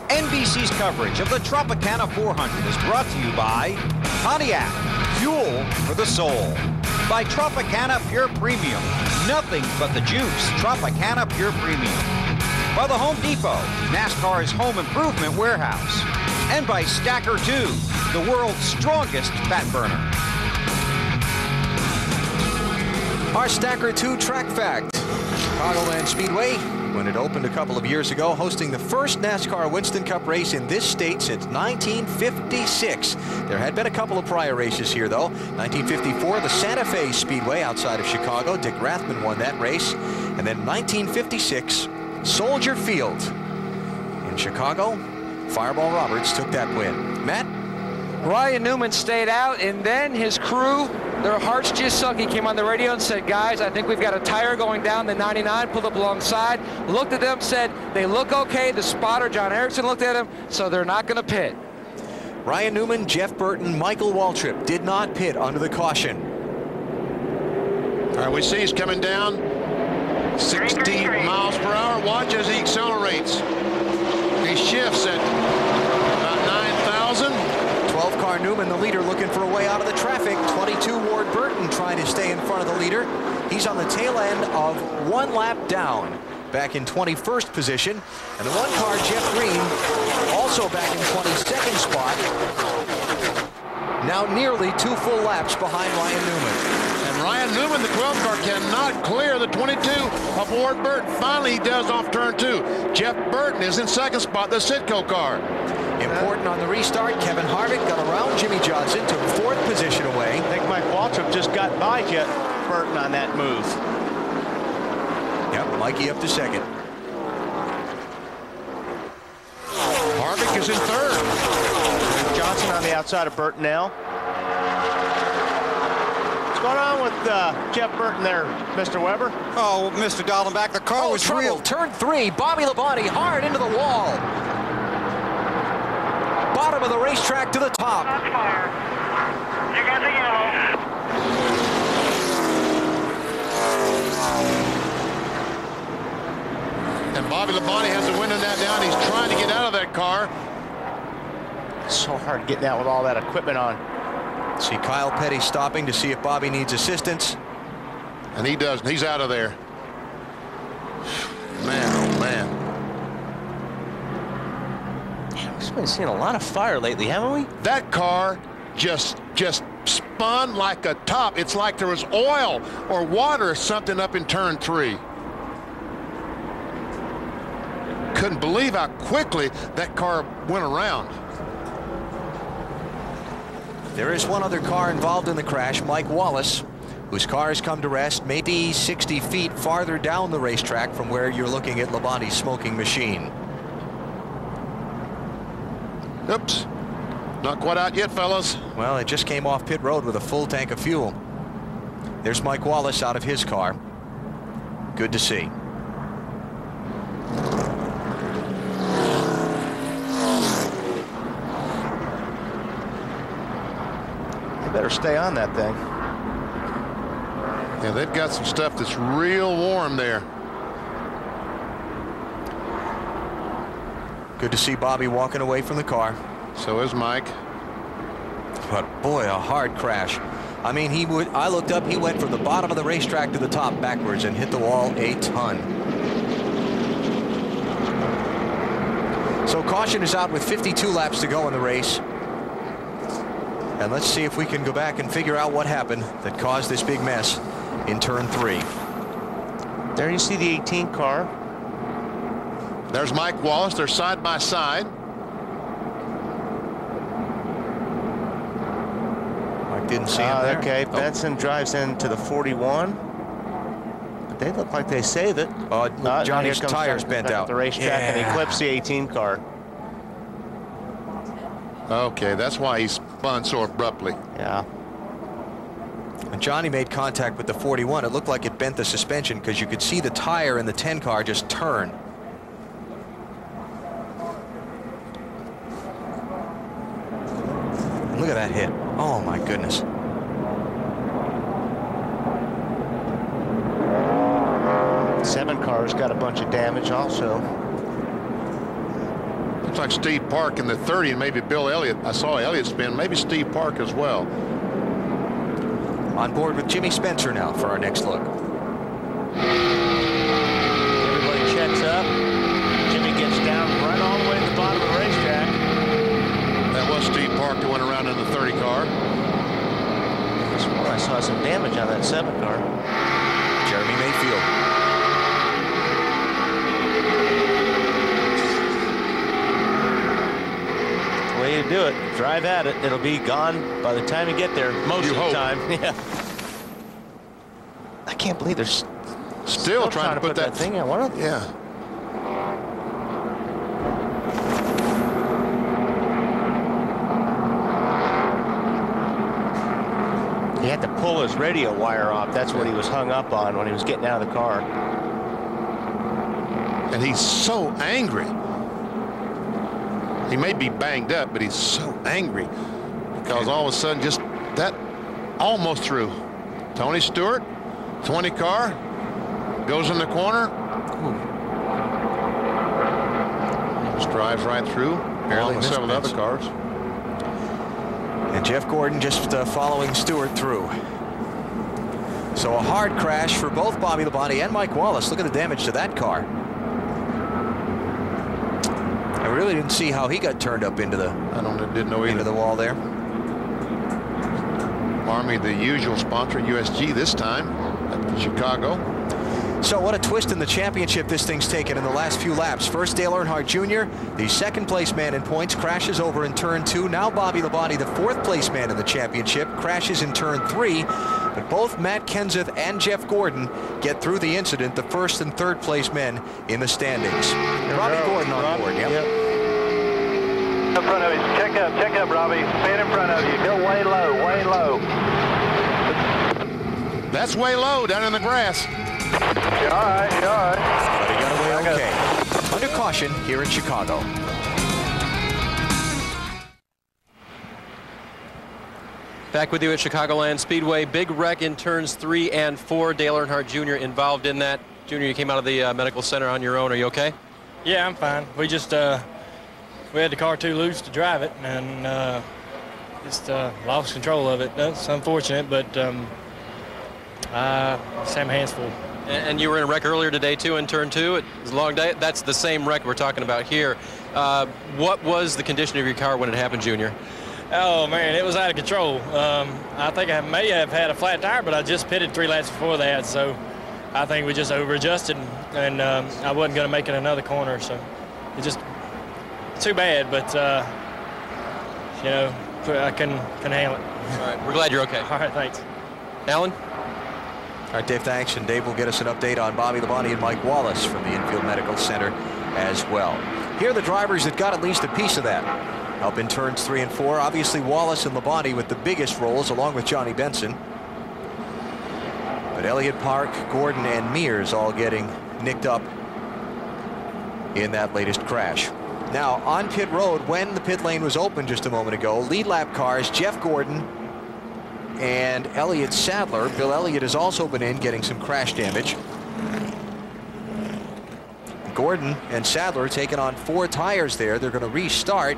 NBC's coverage of the Tropicana 400 is brought to you by Pontiac, fuel for the soul. By Tropicana Pure Premium, nothing but the juice. Tropicana Pure Premium. By the Home Depot, NASCAR's home improvement warehouse. And by Stacker 2, the world's strongest fat burner. Our Stacker 2 track fact. Chicagoland Speedway, when it opened a couple of years ago, hosting the first NASCAR Winston Cup race in this state since 1956. There had been a couple of prior races here, though. 1954, the Santa Fe Speedway outside of Chicago. Dick Rathman won that race. And then 1956, Soldier Field in Chicago. Fireball Roberts took that win. Matt? Ryan Newman stayed out, and then his crew, their hearts just sunk. He came on the radio and said, guys, I think we've got a tire going down the 99, pulled up alongside, looked at them, said, they look okay. The spotter, John Erickson, looked at him, so they're not going to pit. Ryan Newman, Jeff Burton, Michael Waltrip did not pit under the caution. All right, we see he's coming down 60 miles per hour. Watch as he accelerates. He shifts at about 9,000. 12-car Newman, the leader, looking for a way out of the traffic. 22 Ward Burton trying to stay in front of the leader. He's on the tail end of one lap down, back in 21st position. And the one-car Jeff Green also back in 22nd spot. Now nearly 2 full laps behind Ryan Newman. And Ryan Newman, the 12 car, cannot clear the 22 of Ward Burton. Finally, he does off turn 2. Jeff Burton is in second spot, the Sitco car. Important on the restart. Kevin Harvick got around Jimmy Johnson, took 4th position away. I think Mike Waltrip just got by Jeff Burton on that move. Yep, Mikey up to 2nd. Harvick is in 3rd. Johnson on the outside of Burton now. What's going on with Jeff Burton there, Mr. Weber? Oh, Mr. Dallenbach, the car was trouble. real. Turn 3, Bobby Labonte hard into the wall. Bottom of the racetrack to the top. That's fire. You got the yellow. And Bobby Labonte has the window net down. He's trying to get out of that car. So hard getting out with all that equipment on. See Kyle Petty stopping to see if Bobby needs assistance. And he doesn't. He's out of there. Man, oh man. We've been seeing a lot of fire lately, haven't we? That car just spun like a top. It's like there was oil or water or something up in turn 3. Couldn't believe how quickly that car went around. There is one other car involved in the crash, Mike Wallace, whose car has come to rest maybe 60 feet farther down the racetrack from where you're looking at Labonte's smoking machine. Oops. Not quite out yet, fellas. Well, it just came off pit road with a full tank of fuel. There's Mike Wallace out of his car. Good to see. You better stay on that thing. Yeah, they've got some stuff that's real warm there. Good to see Bobby walking away from the car. So is Mike. But boy, a hard crash. I mean, I looked up, he went from the bottom of the racetrack to the top backwards and hit the wall a ton. So caution is out with 52 laps to go in the race. And let's see if we can go back and figure out what happened that caused this big mess in turn 3. There you see the 18 car. There's Mike Wallace. They're side by side. Mike didn't see him there. Okay, Benson drives into the 41. But they look like they save it. Johnny's tires bent out. The racetrack and eclipsed the 18 car. Okay, that's why he spun so abruptly. Yeah. When Johnny made contact with the 41, it looked like it bent the suspension because you could see the tire in the 10 car just turn. Look at that hit. Oh, my goodness. Seven cars got a bunch of damage also. Looks like Steve Park in the 30 and maybe Bill Elliott. I saw Elliott spin, maybe Steve Park as well. On board with Jimmy Spencer now for our next look. Everybody checks up. Jimmy gets down right all the way to the bottom of the racetrack. That was Steve Park that went around in the 30 car. I saw some damage on that 7 car. Jeremy Mayfield. Way to do it. Drive at it. It'll be gone by the time you get there. Most of the time. Yeah. I can't believe they're still trying to put that thing in. What? Yeah. He had to pull his radio wire off. That's what he was hung up on when he was getting out of the car. And he's so angry. He may be banged up, but he's so angry because all of a sudden just that almost through. Tony Stewart, 20 car, goes in the corner. Just drives right through. Barely with several other cars. And Jeff Gordon just following Stewart through. So a hard crash for both Bobby Labonte and Mike Wallace. Look at the damage to that car. I really didn't see how he got turned up into the didn't know either. Into the wall there. Army, the usual sponsor, USG this time at Chicago. So what a twist in the championship this thing's taken in the last few laps. First Dale Earnhardt Jr., the second place man in points, crashes over in turn 2. Now Bobby Labonte, the fourth place man in the championship, crashes in turn 3. But both Matt Kenseth and Jeff Gordon get through the incident, the first and third place men in the standings. Robbie Gordon on board. Yep. In front of you. Check up, Robbie. Spin in front of you. Go way low, way low. That's way low down in the grass. You're all right, you're all right. But he got away okay. Under caution here in Chicago. Back with you at Chicagoland Speedway. Big wreck in turns 3 and 4. Dale Earnhardt Jr. involved in that. Junior, you came out of the medical center on your own. Are you okay? Yeah, I'm fine. We just we had the car too loose to drive it, and just lost control of it. That's unfortunate, but Sam hands full. And you were in a wreck earlier today too in turn 2. It was a long day. That's the same wreck we're talking about here. What was the condition of your car when it happened, Junior? Oh man, it was out of control. I think I may have had a flat tire, but I just pitted 3 laps before that, so I think we just over-adjusted, and I wasn't going to make it another corner, so it just too bad. But you know, I couldn't handle it. All right, we're glad you're okay. All right, thanks. Alan? All right, Dave, thanks. And Dave will get us an update on Bobby Labonte and Mike Wallace from the Infield Medical Center as well. Here are the drivers that got at least a piece of that. Up in turns 3 and 4, obviously Wallace and Labonte with the biggest roles, along with Johnny Benson. But Elliott, Park, Gordon, and Mears all getting nicked up in that latest crash. Now, on pit road, when the pit lane was open just a moment ago, lead lap cars, Jeff Gordon and Elliott Sadler. Bill Elliott has also been in, getting some crash damage. Gordon and Sadler taking on 4 tires there. They're going to restart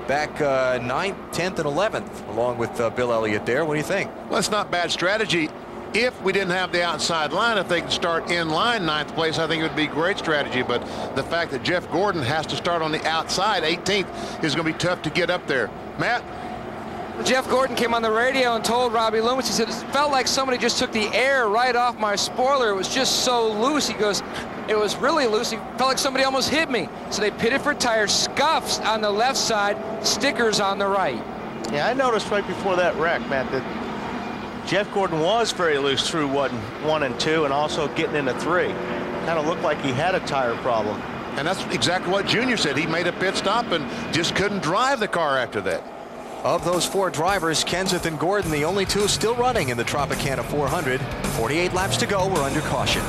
back 9th, 10th, and 11th, along with Bill Elliott there. What do you think? Well, it's not bad strategy. If we didn't have the outside line, if they could start in line 9th place, I think it would be great strategy. But the fact that Jeff Gordon has to start on the outside, 18th, is going to be tough to get up there. Matt? Jeff Gordon came on the radio and told Robbie Loomis, he said, it felt like somebody just took the air right off my spoiler. It was just so loose. He goes, it was really loose. He felt like somebody almost hit me. So they pitted for tires, scuffs on the left side, stickers on the right. Yeah, I noticed right before that wreck, Matt, that Jeff Gordon was very loose through 1 and 2, and also getting into 3. Kind of looked like he had a tire problem. And that's exactly what Junior said. He made a pit stop and just couldn't drive the car after that. Of those 4 drivers, Kenseth and Gordon, the only 2 still running in the Tropicana 400. 48 laps to go. We're under caution.